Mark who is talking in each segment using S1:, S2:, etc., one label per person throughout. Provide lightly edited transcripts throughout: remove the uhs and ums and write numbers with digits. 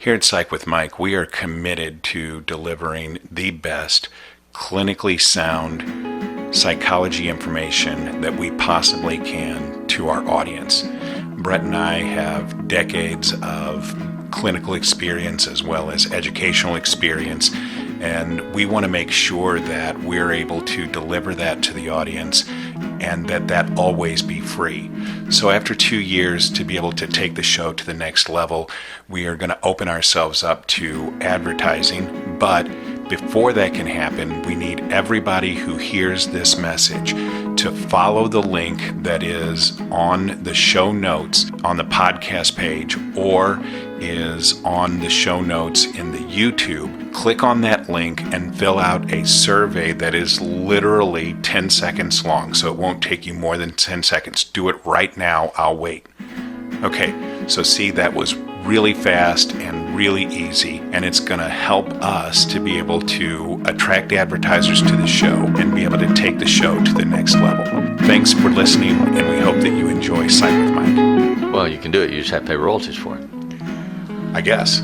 S1: Here at Psych with Mike, we are committed to delivering the best, clinically sound psychology information that we possibly can to our audience. Brett and I have decades of clinical experience as well as educational experience, and we want to make sure that we're able to deliver that to the audience and that always be free. So after 2 years, to be able to take the show to the next level, we are going to open ourselves up to advertising. But before that can happen, we need everybody who hears this message to follow the link that is on the show notes on the podcast page or is on the show notes in the YouTube. Click on that link and fill out a survey that is literally 10 seconds long, so it won't take you more than 10 seconds. Do it right now. I'll wait. Okay, so see, that was really fast and really easy, and it's going to help us to be able to attract advertisers to the show and be able to take the show to the next level. Thanks for listening, and we hope that you enjoy Psych with Mike.
S2: Well, you can do it. You just have to pay royalties for it.
S1: I guess.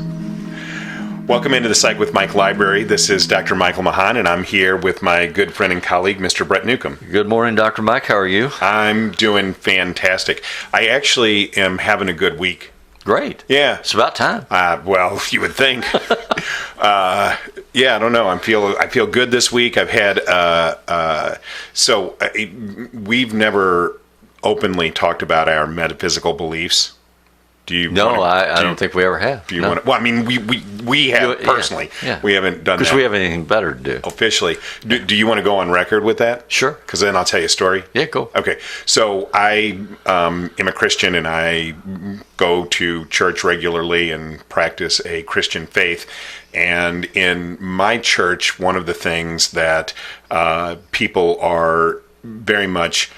S1: Welcome into the Psych with Mike library. This is Dr. Michael Mahan, and I'm here with my good friend and colleague, Mr. Brett Newcomb.
S2: Good morning, Dr. Mike. How are you?
S1: I'm doing fantastic. I actually am having a good week.
S2: Great.
S1: Yeah.
S2: It's about time.
S1: Well, you would think. Yeah, I don't know. I feel good this week. I've had we've never openly talked about our metaphysical beliefs. Do you?
S2: No, I don't think we ever have.
S1: Do you want to? Well, I mean, we have personally.
S2: Yeah.
S1: We haven't done that
S2: because we have anything better to do
S1: officially. Do you want to go on record with that?
S2: Sure.
S1: Because then I'll tell you a story.
S2: Yeah, go.
S1: Okay. So I am a Christian, and I go to church regularly and practice a Christian faith. And in my church, one of the things that people are very much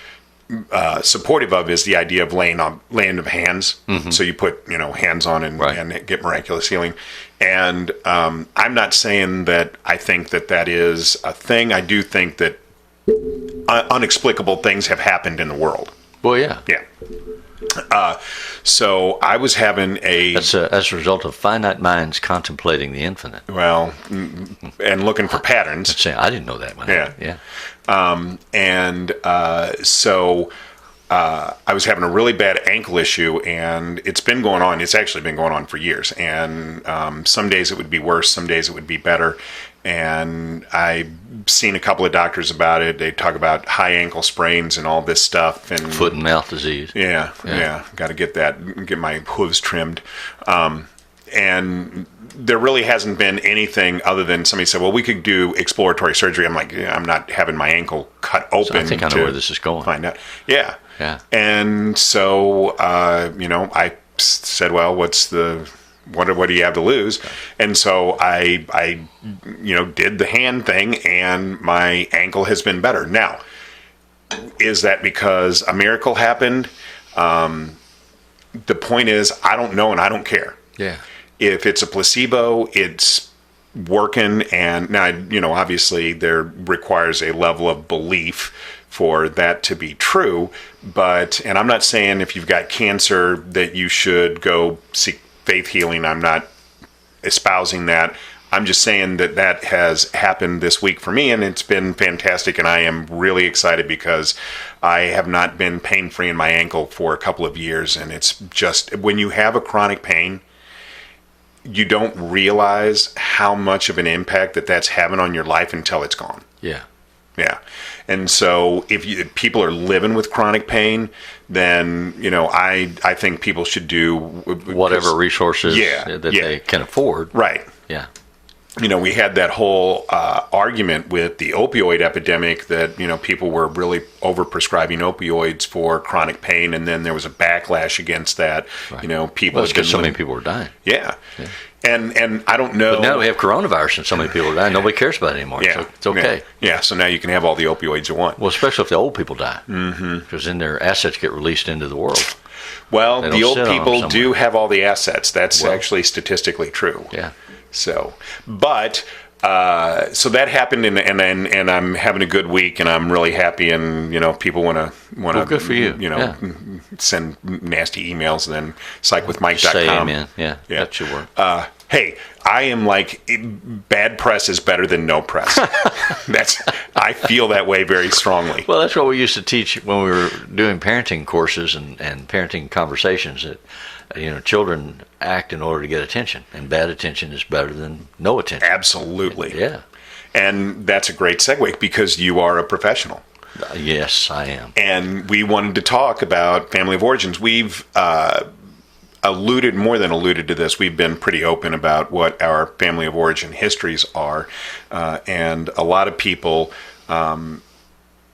S1: supportive of is the idea of laying of hands. Mm-hmm. So you put hands on and get miraculous healing. And I'm not saying that I think that is a thing. I do think that unexplicable things have happened in the world.
S2: Well, yeah.
S1: Yeah. So I was having
S2: That's a result of finite minds contemplating the infinite.
S1: Well, and looking for patterns.
S2: I didn't know that one.
S1: Yeah. So I was having a really bad ankle issue, and it's been going on. It's actually been going on for years. And some days it would be worse, some days it would be better. And I've seen a couple of doctors about it. They talk about high ankle sprains and all this stuff. And
S2: foot and mouth disease. Yeah.
S1: Got to get my hooves trimmed. And there really hasn't been anything other than somebody said, well, we could do exploratory surgery. I'm like, I'm not having my ankle cut open.
S2: So I think I know where this is going.
S1: Find out. Yeah. And so, I said, well, what do you have to lose? And so I did the hand thing, and my ankle has been better. Now, is that because a miracle happened? The point is, I don't know, and I don't care.
S2: Yeah.
S1: If it's a placebo, it's working, and now, obviously there requires a level of belief for that to be true, and I'm not saying if you've got cancer that you should go seek faith healing. I'm not espousing that. I'm just saying that has happened this week for me, and it's been fantastic, and I am really excited because I have not been pain-free in my ankle for a couple of years, and it's just, when you have a chronic pain, you don't realize how much of an impact that's having on your life until it's gone.
S2: Yeah.
S1: Yeah. And so if people are living with chronic pain, then, I think people should do
S2: whatever resources they can afford.
S1: Right.
S2: Yeah.
S1: We had that whole argument with the opioid epidemic that, people were really overprescribing opioids for chronic pain. And then there was a backlash against that.
S2: Right.
S1: People.
S2: Well, because so many people were dying.
S1: Yeah. And I don't know.
S2: But now we have coronavirus and so many people are dying. Nobody cares about it anymore.
S1: Yeah.
S2: So it's okay.
S1: Yeah. So now you can have all the opioids you want.
S2: Well, especially if the old people die.
S1: Mm-hmm.
S2: Because then their assets get released into the world.
S1: Well, the old people do have all the assets. That's actually statistically true.
S2: Yeah.
S1: So that happened, and I'm having a good week, and I'm really happy, and people want to
S2: good for you.
S1: Send nasty emails, and then psychwithmike.com.
S2: Say amen. Yeah, that should work.
S1: Hey, I am like, bad press is better than no press. I feel that way very strongly.
S2: Well, that's what we used to teach when we were doing parenting courses and parenting conversations, that children act in order to get attention, and bad attention is better than no attention.
S1: Absolutely.
S2: Yeah.
S1: And that's a great segue because you are a professional.
S2: Yes, I am.
S1: And we wanted to talk about family of origins. We've more than alluded to this. We've been pretty open about what our family of origin histories are. And a lot of people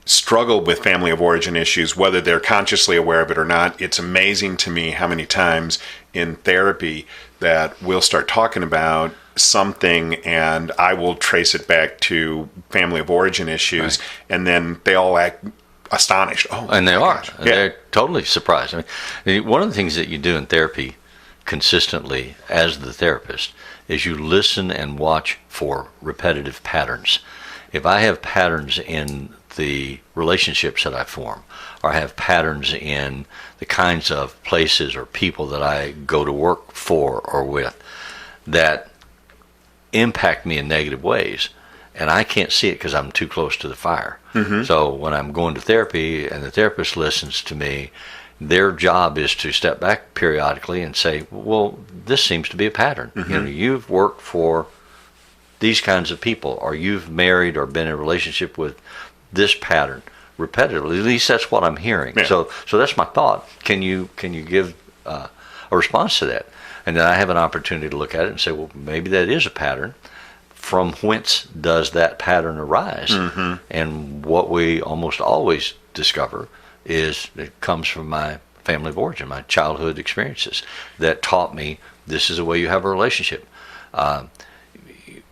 S1: struggle with family of origin issues, whether they're consciously aware of it or not. It's amazing to me how many times in therapy that we'll start talking about something and I will trace it back to family of origin issues, right. And then they all act astonished. Oh,
S2: and they are.
S1: Yeah.
S2: They're totally surprised. I mean, one of the things that you do in therapy consistently as the therapist is you listen and watch for repetitive patterns. If I have patterns in the relationships that I form, or I have patterns in the kinds of places or people that I go to work for or with that impact me in negative ways, and I can't see it because I'm too close to the fire. Mm-hmm. So when I'm going to therapy and the therapist listens to me, their job is to step back periodically and say, well, this seems to be a pattern. Mm-hmm. You've worked for these kinds of people, or you've married or been in a relationship with this pattern repetitively. At least that's what I'm hearing. Yeah. So that's my thought. Can you give a response to that? And then I have an opportunity to look at it and say, well, maybe that is a pattern. From whence does that pattern arise? Mm-hmm. And what we almost always discover is it comes from my family of origin, my childhood experiences that taught me this is the way you have a relationship.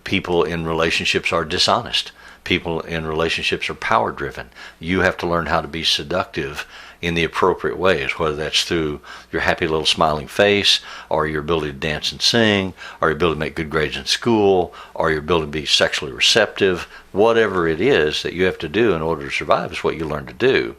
S2: People in relationships are dishonest. People in relationships are power-driven. You have to learn how to be seductive in the appropriate ways, whether that's through your happy little smiling face, or your ability to dance and sing, or your ability to make good grades in school, or your ability to be sexually receptive. Whatever it is that you have to do in order to survive is what you learn to do.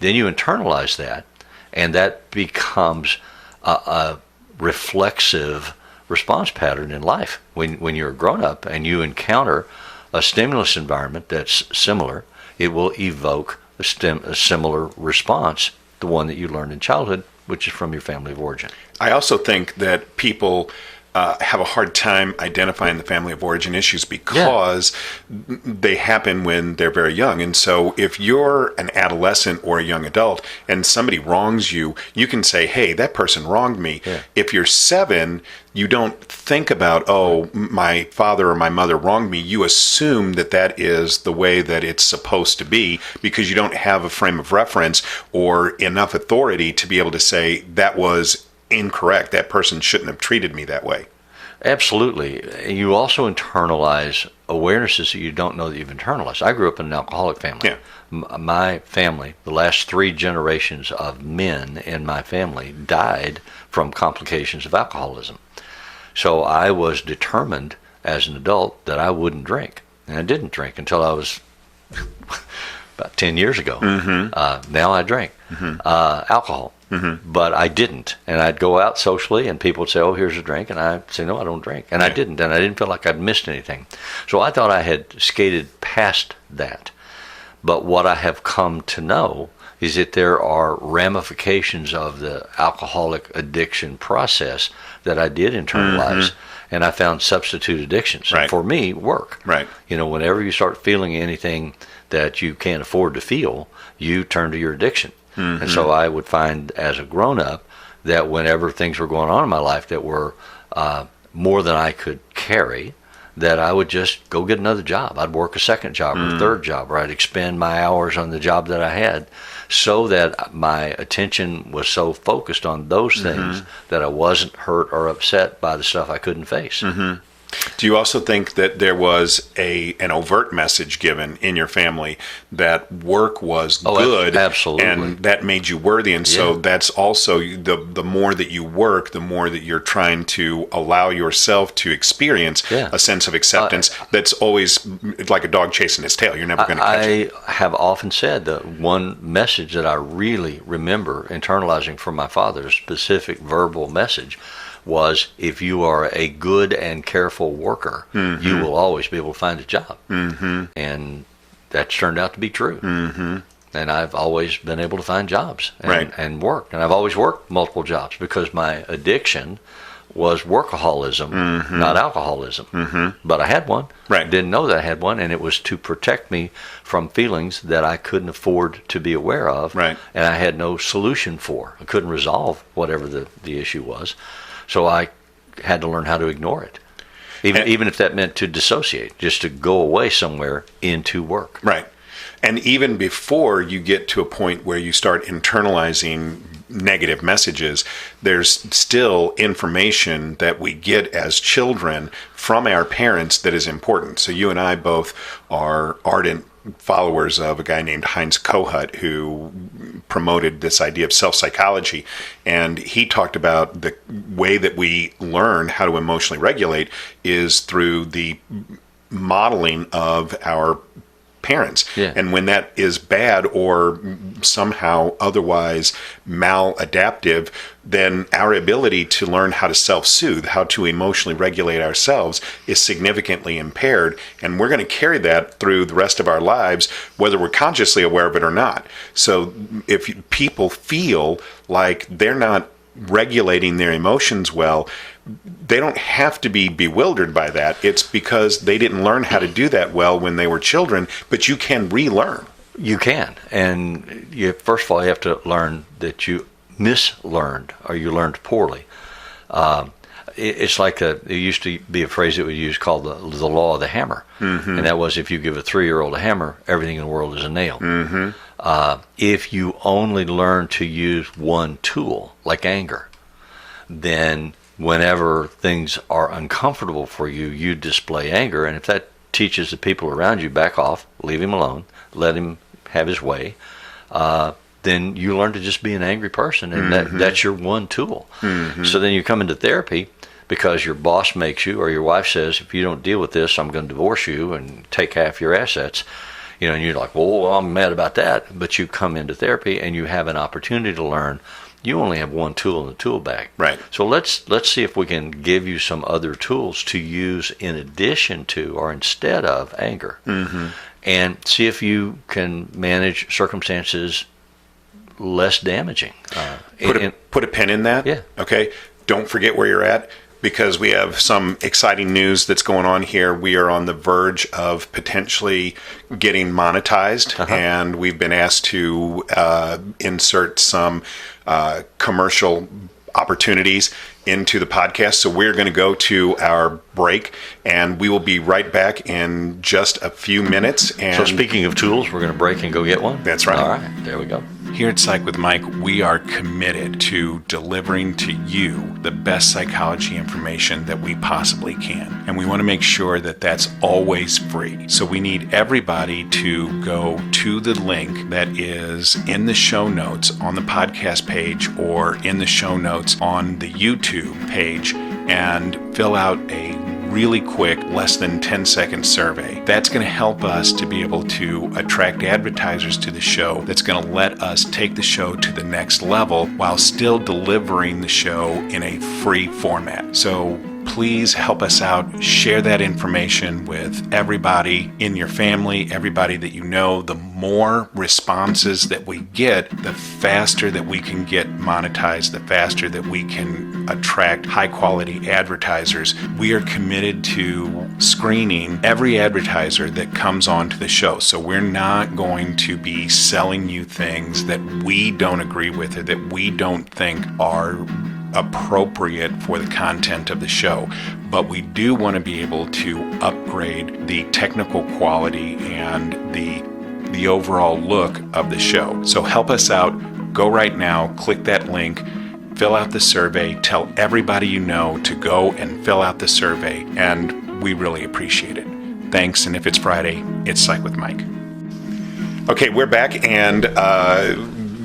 S2: Then you internalize that, and that becomes a reflexive response pattern in life. When you're a grown-up and you encounter a stimulus environment that's similar, it will evoke a similar response, the one that you learned in childhood, which is from your family of origin.
S1: I also think that people have a hard time identifying the family of origin issues because they happen when they're very young. And so if you're an adolescent or a young adult and somebody wrongs you, you can say, hey, that person wronged me. Yeah. If you're 7, you don't think about, oh, my father or my mother wronged me. You assume that that is the way that it's supposed to be because you don't have a frame of reference or enough authority to be able to say that was incorrect. That person shouldn't have treated me that way.
S2: Absolutely. You also internalize awarenesses that you don't know that you've internalized. I grew up in an alcoholic family. Yeah. My family, the last 3 generations of men in my family died from complications of alcoholism. So I was determined as an adult that I wouldn't drink. And I didn't drink until I was about 10 years ago. Mm-hmm. Now I drink alcohol. Mm-hmm. But I didn't. And I'd go out socially and people would say, oh, here's a drink. And I'd say, no, I don't drink. And I didn't. And I didn't feel like I'd missed anything. So I thought I had skated past that. But what I have come to know is that there are ramifications of the alcoholic addiction process that I did internalize. Mm-hmm. And I found substitute addictions. Right. And for me, work. Right. Whenever you start feeling anything that you can't afford to feel, you turn to your addiction. Mm-hmm. And so I would find as a grown-up that whenever things were going on in my life that were more than I could carry, that I would just go get another job. I'd work a second job or a third job, or I'd expend my hours on the job that I had so that my attention was so focused on those things that I wasn't hurt or upset by the stuff I couldn't face. Mm-hmm.
S1: Do you also think that there was an overt message given in your family that work was good,
S2: absolutely,
S1: and that made you worthy? And so that's also the more that you work, the more that you're trying to allow yourself to experience a sense of acceptance that's always like a dog chasing its tail. You're never going to catch it.
S2: I have often said that one message that I really remember internalizing from my father, a specific verbal message, was if you are a good and careful worker, you will always be able to find a job. And that's turned out to be true. And I've always been able to find jobs and work. And I've always worked multiple jobs because my addiction was workaholism, not alcoholism. But I had one. Didn't know that I had one, and it was to protect me from feelings that I couldn't afford to be aware of, and I had no solution for. I couldn't resolve whatever the issue was, so I had to learn how to ignore it. Even if that meant to dissociate, just to go away somewhere into work.
S1: And even before you get to a point where you start internalizing negative messages, there's still information that we get as children from our parents that is important. So you and I both are ardent followers of a guy named Heinz Kohut, who promoted this idea of self-psychology. And he talked about the way that we learn how to emotionally regulate is through the modeling of our parents. And when that is bad or somehow otherwise maladaptive, then our ability to learn how to self-soothe, how to emotionally regulate ourselves is significantly impaired. And we're going to carry that through the rest of our lives, whether we're consciously aware of it or not. So if people feel like they're not regulating their emotions well, they don't have to be bewildered by that. It's because they didn't learn how to do that well when they were children, but you can relearn.
S2: You can. And first of all, you have to learn that you mislearned or you learned poorly. It's like there used to be a phrase that we use called the law of the hammer. And that was if you give a 3-year-old a hammer, everything in the world is a nail. If you only learn to use one tool, like anger, then whenever things are uncomfortable for you, you display anger. And if that teaches the people around you, back off, leave him alone, let him have his way, then you learn to just be an angry person. And that's your one tool. So then you come into therapy because your boss makes you, or your wife says, if you don't deal with this, I'm going to divorce you and take half your assets. And you're like, well, I'm mad about that. But you come into therapy and you have an opportunity to learn you only have one tool in the tool bag. So let's see if we can give you some other tools to use in addition to or instead of anger. And see if you can manage circumstances less damaging.
S1: Put a pin in that. Okay. Don't forget where you're at, because we have some exciting news that's going on here. We are on the verge of potentially getting monetized, and we've been asked to insert some commercial opportunities into the podcast. So we're going to go to our break, and we will be right back in just a few minutes. And
S2: so speaking of tools, we're going to break and go get one?
S1: That's right.
S2: All right, there we go.
S1: Here at Psych with Mike, we are committed to delivering to you the best psychology information that we possibly can. And we want to make sure that that's always free. So we need everybody to go to the link that is in the show notes on the podcast page or in the show notes on the YouTube page and fill out a really quick, less than 10-second survey. That's going to help us to be able to attract advertisers to the show. That's going to let us take the show to the next level while still delivering the show in a free format. So please help us out. Share that information with everybody in your family, everybody that you know. The more responses that we get, the faster that we can get monetized, the faster that we can attract high quality advertisers. We are committed to screening every advertiser that comes onto the show. So we're not going to be selling you things that we don't agree with or that we don't think are appropriate for the content of the show, but we do want to be able to upgrade the technical quality and the overall look of the show. So help us out. Go right now, click that link, fill out the survey, tell everybody you know to go and fill out the survey, and we really appreciate it. Thanks, and if it's Friday, it's Psych with Mike. Okay, we're back, and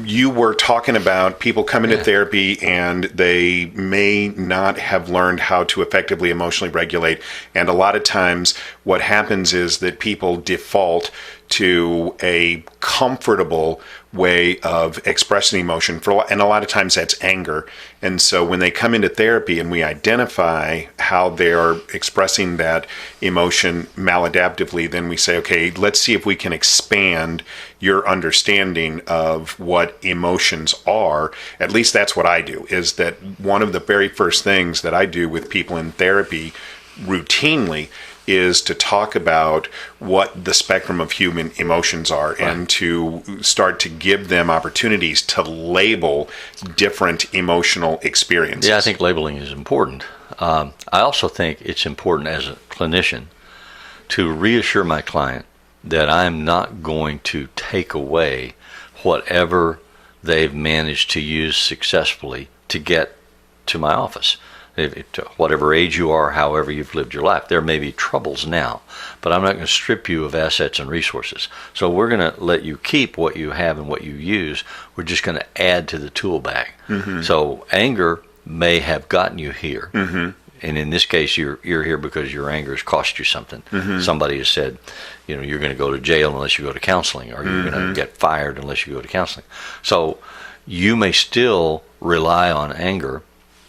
S1: you were talking about people coming to therapy and they may not have learned how to effectively emotionally regulate. And a lot of times what happens is that people default to a comfortable way of expressing emotion, and a lot of times that's anger. And so when they come into therapy and we identify how they're expressing that emotion maladaptively, then we say, okay, let's see if we can expand your understanding of what emotions are. At least that's what I do, is that one of the very first things that I do with people in therapy routinely is to talk about what the spectrum of human emotions are, right, and to start to give them opportunities to label different emotional experiences.
S2: Yeah, I think labeling is important. I also think it's important as a clinician to reassure my client that I'm not going to take away whatever they've managed to use successfully to get to my office. Whatever age you are, however you've lived your life, there may be troubles now, but I'm not going to strip you of assets and resources. So we're going to let you keep what you have and what you use. We're just going to add to the tool bag. Mm-hmm. So anger may have gotten you here. Mm-hmm. And in this case, you're here because your anger has cost you something. Mm-hmm. Somebody has said, you're going to go to jail unless you go to counseling, or you're going to get fired unless you go to counseling. So you may still rely on anger.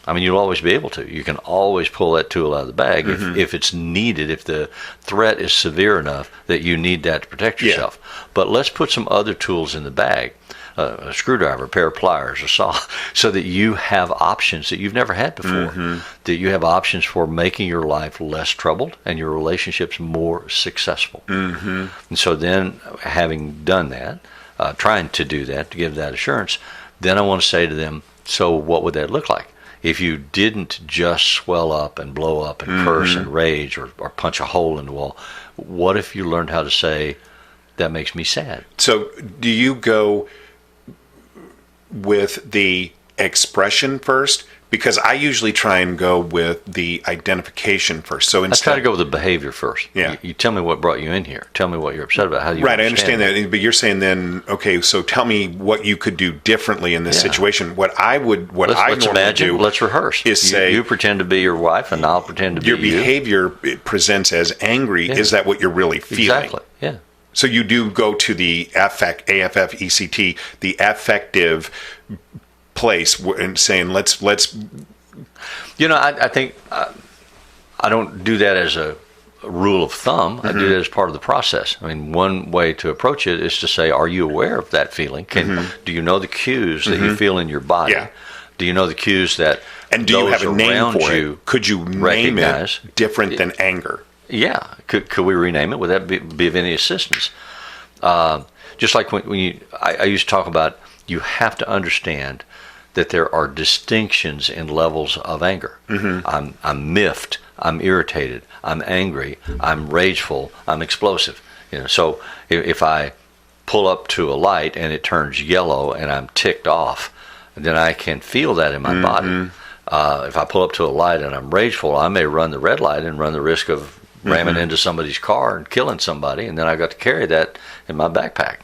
S2: I mean, you'll always be able to. You can always pull that tool out of the bag if it's needed, if the threat is severe enough that you need that to protect yourself. Yeah. But let's put some other tools in the bag, a screwdriver, a pair of pliers, a saw, so that you have options that you've never had before, that you have options for making your life less troubled and your relationships more successful. Mm-hmm. And so then, having done that, trying to do that, to give that assurance, then I want to say to them, so what would that look like? If you didn't just swell up and blow up and curse and rage or punch a hole in the wall, what if you learned how to say, that makes me sad?
S1: So do you go with the expression first? Because I usually try and go with the identification first. So instead,
S2: I try to go with the behavior first.
S1: Yeah.
S2: You tell me what brought you in here. Tell me what you're upset about. How do you
S1: Right, I understand that. But you're saying then, okay, so tell me what you could do differently in this situation. What I
S2: let's imagine, let's rehearse.
S1: Is say,
S2: you pretend to be your wife and I'll pretend to be
S1: your behavior it presents as angry. Yeah. Is that what you're really feeling?
S2: Exactly, yeah.
S1: So you do go to the affect, AFFECT, the affective place and saying let's
S2: I think I don't do that as a rule of thumb. I do that as part of the process. I mean, one way to approach it is to say, are you aware of that feeling? Do you know the cues that you feel in your body? Yeah. Do you know the cues that
S1: and do you have a name for it? Could you name it different than anger?
S2: Yeah. Could we rename it? Would that be of any assistance? Just like when I used to talk about, you have to understand that there are distinctions in levels of anger. Mm-hmm. I'm miffed, I'm irritated, I'm angry, I'm rageful, I'm explosive. So if I pull up to a light and it turns yellow and I'm ticked off, then I can feel that in my body. If I pull up to a light and I'm rageful, I may run the red light and run the risk of ramming into somebody's car and killing somebody, and then I got to carry that in my backpack.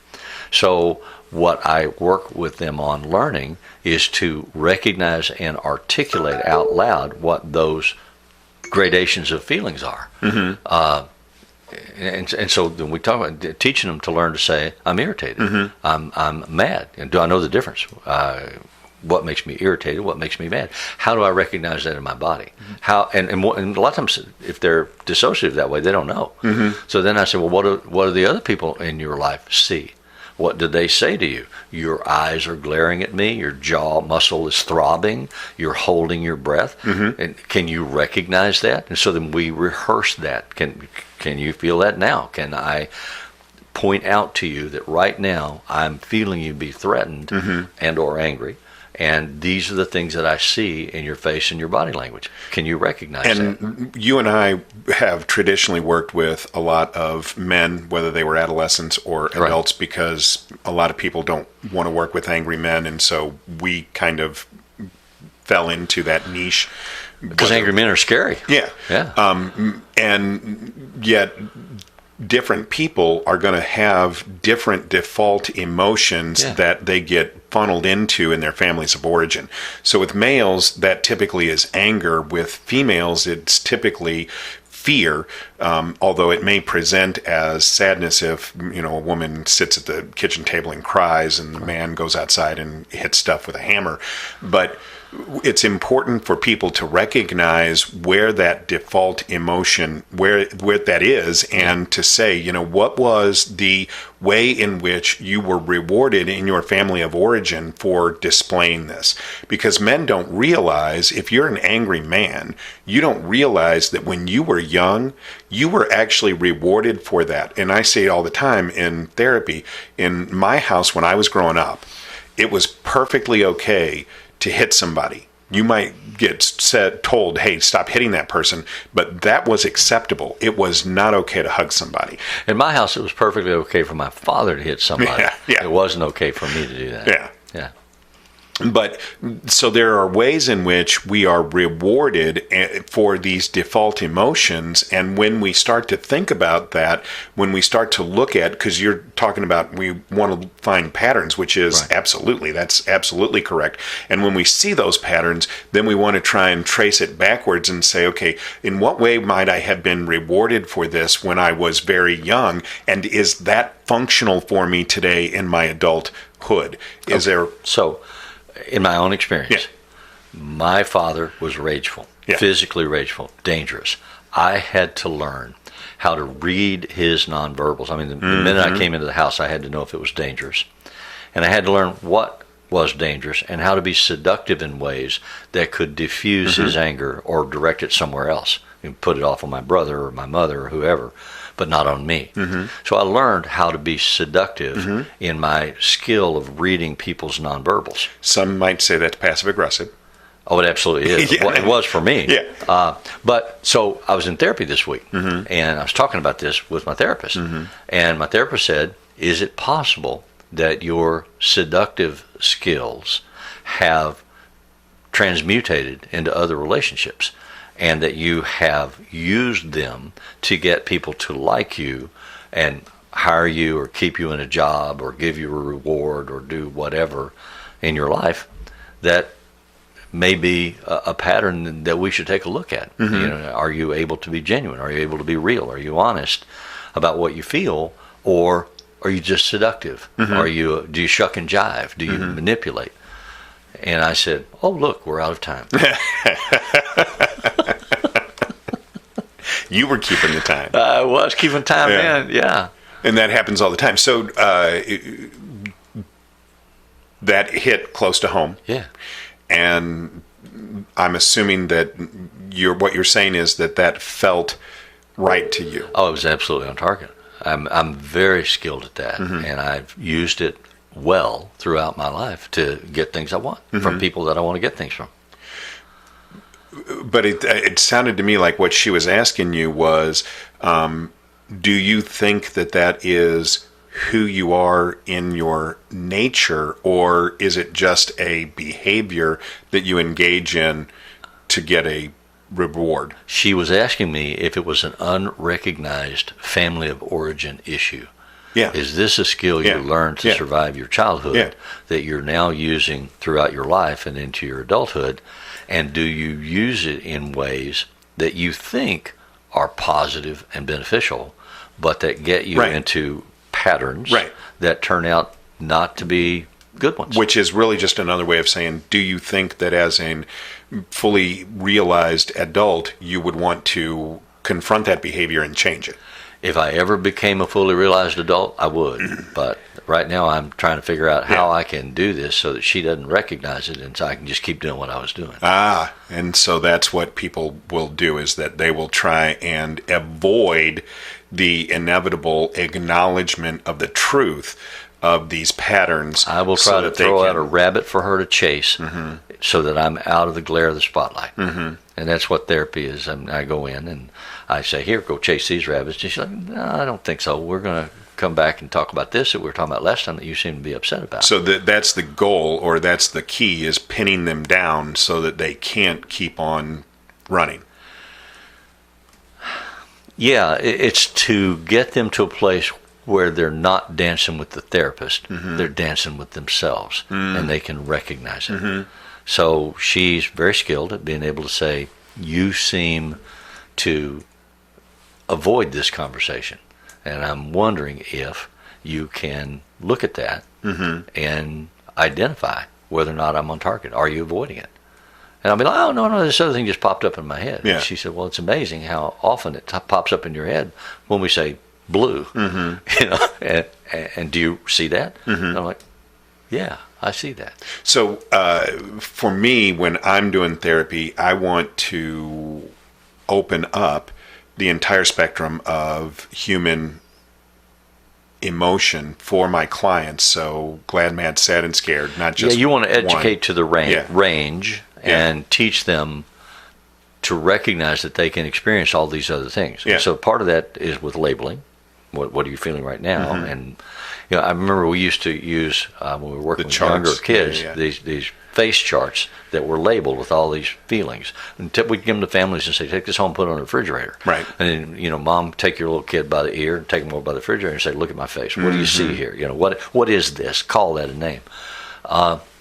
S2: So what I work with them on learning is to recognize and articulate out loud what those gradations of feelings are. Mm-hmm. And so then we talk about teaching them to learn to say, I'm irritated, I'm mad. And do I know the difference? What makes me irritated? What makes me mad? How do I recognize that in my body? How and a lot of times, if they're dissociative that way, they don't know. So then I say, well, what do the other people in your life see? What did they say to you? Your eyes are glaring at me. Your jaw muscle is throbbing. You're holding your breath. And can you recognize that? And so then we rehearse that. Can you feel that now? Can I point out to you that right now I'm feeling you be threatened and or angry? And these are the things that I see in your face and your body language. Can you recognize that?
S1: And you and I have traditionally worked with a lot of men, whether they were adolescents or adults, because a lot of people don't want to work with angry men. And so we kind of fell into that niche.
S2: Because angry men are scary.
S1: Yeah. And yet different people are going to have different default emotions that they get funneled into in their families of origin. So with males, that typically is anger. With females, it's typically fear, although it may present as sadness if, a woman sits at the kitchen table and cries and the man goes outside and hits stuff with a hammer. But it's important for people to recognize where that default emotion, where that is, and to say, what was the way in which you were rewarded in your family of origin for displaying this. Because men don't realize, if you're an angry man, you don't realize that when you were young, you were actually rewarded for that. And I say it all the time in therapy. In my house when I was growing up, it was perfectly okay to hit somebody. You might get told, hey, stop hitting that person, but that was acceptable. It was not okay to hug somebody.
S2: In my house, it was perfectly okay for my father to hit somebody.
S1: Yeah.
S2: It wasn't okay for me to do that. Yeah.
S1: But so there are ways in which we are rewarded for these default emotions. And when we start to think about that, when we start to look at, because you're talking about we want to find patterns, which is right. That's absolutely correct. And when we see those patterns, then we want to try and trace it backwards and say, okay, in what way might I have been rewarded for this when I was very young? And is that functional for me today in my adulthood?
S2: So, in my own experience, my father was rageful, physically rageful, dangerous. I had to learn how to read his nonverbals. I mean, the minute I came into the house, I had to know if it was dangerous. And I had to learn what was dangerous and how to be seductive in ways that could diffuse his anger or direct it somewhere else. And put it off on my brother or my mother or whoever, but not on me. So I learned how to be seductive in my skill of reading people's nonverbals.
S1: Some might say that's passive-aggressive.
S2: Oh, it absolutely is. It was for me. But so I was in therapy this week, and I was talking about this with my therapist. And my therapist said, is it possible that your seductive skills have transmutated into other relationships? And that you have used them to get people to like you and hire you or keep you in a job or give you a reward or do whatever in your life, that may be a pattern that we should take a look at. Are you able to be genuine? Are you able to be real? Are you honest about what you feel? Or are you just seductive? Do you shuck and jive? Do you manipulate? And I said, oh, look, we're out of time.
S1: You were keeping the time.
S2: I was keeping time, man. Yeah.
S1: And that happens all the time. So that hit close to home.
S2: Yeah.
S1: And I'm assuming that what you're saying is that felt right to you.
S2: Oh, it was absolutely on target. I'm very skilled at that, and I've used it well throughout my life to get things I want from people that I want to get things from.
S1: But it sounded to me like what she was asking you was, do you think that is who you are in your nature, or is it just a behavior that you engage in to get a reward?
S2: She was asking me if it was an unrecognized family of origin issue.
S1: Yeah.
S2: Is this a skill you learned to survive your childhood that you're now using throughout your life and into your adulthood? And do you use it in ways that you think are positive and beneficial, but that get you into patterns that turn out not to be good ones?
S1: Which is really just another way of saying, do you think that as a fully realized adult, you would want to confront that behavior and change it?
S2: If I ever became a fully realized adult, I would. But right now I'm trying to figure out how I can do this so that she doesn't recognize it and so I can just keep doing what I was doing.
S1: And so that's what people will do, is that they will try and avoid the inevitable acknowledgement of the truth of these patterns.
S2: I will try to throw out a rabbit for her to chase so that I'm out of the glare of the spotlight. And that's what therapy is. I go in and I say, here, go chase these rabbits. And she's like, no, I don't think so. We're going to come back and talk about this that we were talking about last time that you seem to be upset about.
S1: So that's the goal, or that's the key, is pinning them down so that they can't keep on running.
S2: Yeah, it's to get them to a place where they're not dancing with the therapist. They're dancing with themselves, and they can recognize it. So she's very skilled at being able to say, you seem to avoid this conversation. And I'm wondering if you can look at that and identify whether or not I'm on target. Are you avoiding it? And I'll be like, oh, no, this other thing just popped up in my head.
S1: Yeah.
S2: And she said, well, it's amazing how often it pops up in your head when we say blue. And do you see that? And I'm like, yeah, I see that.
S1: So for me, when I'm doing therapy, I want to open up the entire spectrum of human emotion for my clients. So glad, mad, sad, and scared, not just
S2: you want to educate
S1: one.
S2: to the range and teach them to recognize that they can experience all these other things.
S1: Yeah.
S2: So part of that is with labeling. What are you feeling right now? And I remember we used to use when we were working with younger kids these face charts that were labeled with all these feelings. And we'd give them to families and say, take this home, put it on the refrigerator.
S1: Right.
S2: And then, Mom, take your little kid by the ear and take him over by the refrigerator and say, look at my face. What do you see here? What is this? Call that a name.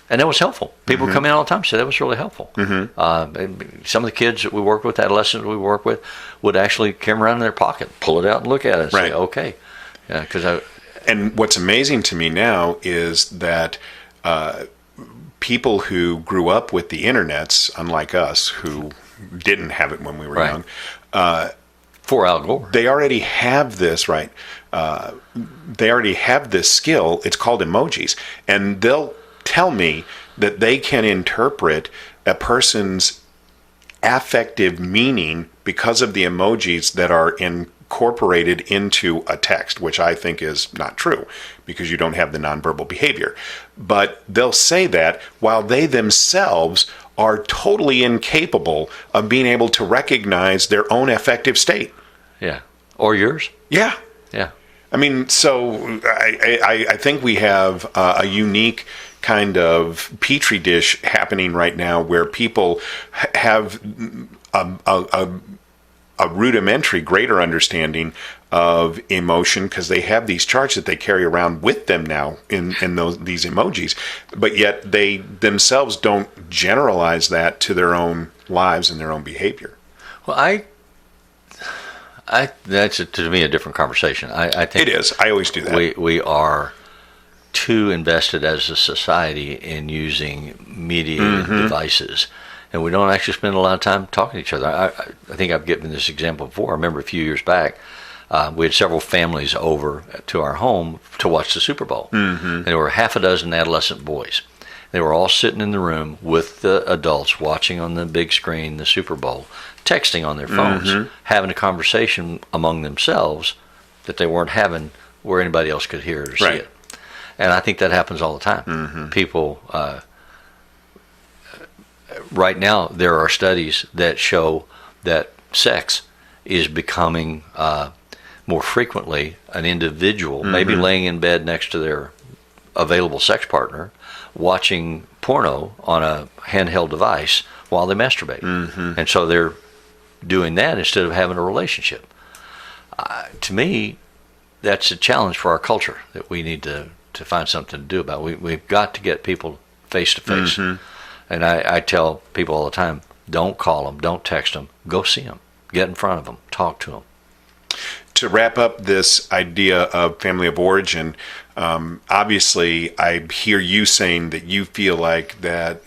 S2: And that was helpful. People come in all the time and say that was really helpful. And some of the kids that we work with, adolescents we work with, would actually come around in their pocket, pull it out and look at it and say, okay.
S1: And what's amazing to me now is that people who grew up with the internets, unlike us, who didn't have it when we were young,
S2: for Al Gore,
S1: they already have this, right? They already have this skill. It's called emojis. And they'll tell me that they can interpret a person's affective meaning because of the emojis that are incorporated into a text, which I think is not true because you don't have the nonverbal behavior. But they'll say that while they themselves are totally incapable of being able to recognize their own affective state.
S2: Yeah. Or yours.
S1: Yeah.
S2: Yeah.
S1: I mean, so I think we have a unique kind of petri dish happening right now where people have a rudimentary greater understanding of emotion because they have these charts that they carry around with them now in these emojis, but yet they themselves don't generalize that to their own lives and their own behavior.
S2: Well, that's to me a different conversation. I think
S1: it is. I always do that.
S2: We are too invested as a society in using media devices, and we don't actually spend a lot of time talking to each other. I think I've given this example before. I remember a few years back, we had several families over to our home to watch the Super Bowl. And there were half a dozen adolescent boys. They were all sitting in the room with the adults watching on the big screen the Super Bowl, texting on their phones, having a conversation among themselves that they weren't having where anybody else could hear it or see it. And I think that happens all the time. People, right now, there are studies that show that sex is becoming more frequently an individual, maybe laying in bed next to their available sex partner, watching porno on a handheld device while they masturbate. And so they're doing that instead of having a relationship. To me, that's a challenge for our culture that we need to find something to do about. We've got to get people face to face. And I tell people all the time, don't call them, don't text them, go see them, get in front of them, talk to them.
S1: To wrap up this idea of family of origin, obviously I hear you saying that you feel like that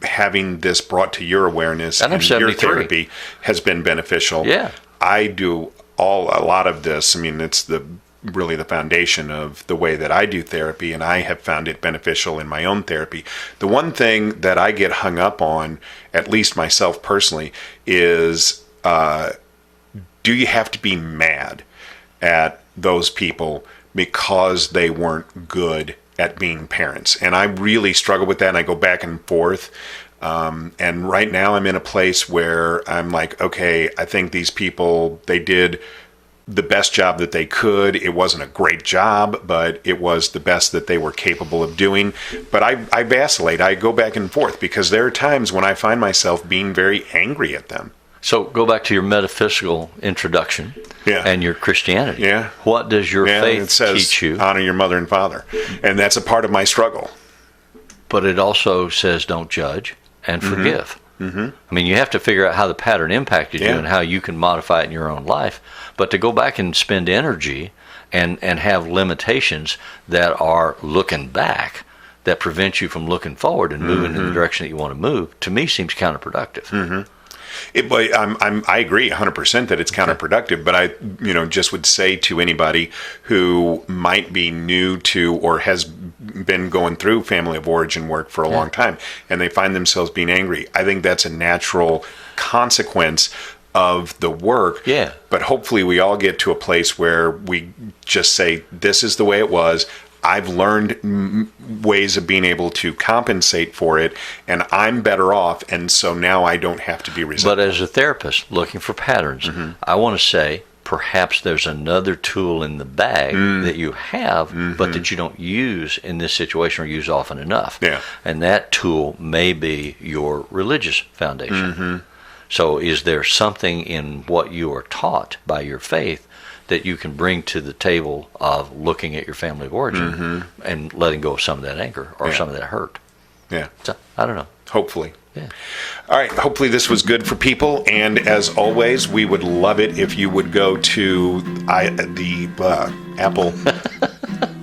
S1: having this brought to your awareness and your therapy has been beneficial.
S2: Yeah.
S1: I do a lot of this. I mean, it's really the foundation of the way that I do therapy, and I have found it beneficial in my own therapy. The one thing that I get hung up on, at least myself personally, is do you have to be mad at those people because they weren't good at being parents? And I really struggle with that, and I go back and forth. And right now I'm in a place where I'm like, okay, I think these people, they did the best job that they could. It wasn't a great job, but it was the best that they were capable of doing. But I vacillate. I go back and forth because there are times when I find myself being very angry at them.
S2: So go back to your metaphysical introduction and your Christianity.
S1: Yeah.
S2: What does your faith
S1: it says,
S2: teach you?
S1: Honor your mother and father. And that's a part of my struggle.
S2: But it also says don't judge and forgive. I mean, you have to figure out how the pattern impacted you and how you can modify it in your own life. But to go back and spend energy and have limitations that are looking back, that prevent you from looking forward and moving in the direction that you want to move, to me seems counterproductive.
S1: I agree 100% that it's counterproductive, but I, just would say to anybody who might be new to or has been going through family of origin work for a long time, and they find themselves being angry, I think that's a natural consequence of the work.
S2: Yeah.
S1: But hopefully we all get to a place where we just say, this is the way it was. I've learned ways of being able to compensate for it, and I'm better off, and so now I don't have to be resentful.
S2: But as a therapist looking for patterns, I want to say perhaps there's another tool in the bag that you have, but that you don't use in this situation or use often enough.
S1: Yeah.
S2: And that tool may be your religious foundation. So is there something in what you are taught by your faith that you can bring to the table of looking at your family of origin and letting go of some of that anger or some of that hurt?
S1: Yeah.
S2: So, I don't know.
S1: Hopefully.
S2: Yeah.
S1: All right. Hopefully this was good for people. And as always, we would love it if you would go to the Apple.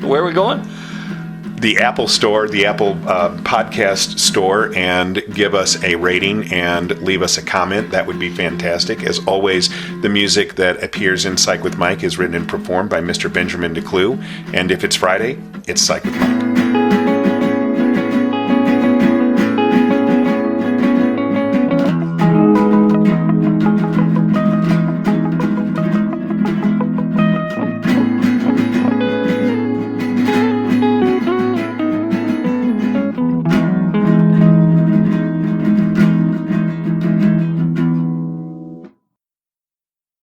S2: Where are we going?
S1: The Apple Store, the Apple Podcast Store, and give us a rating and leave us a comment. That would be fantastic. As always, the music that appears in Psych with Mike is written and performed by Mr. Benjamin DeClue. And if it's Friday, it's Psych with Mike.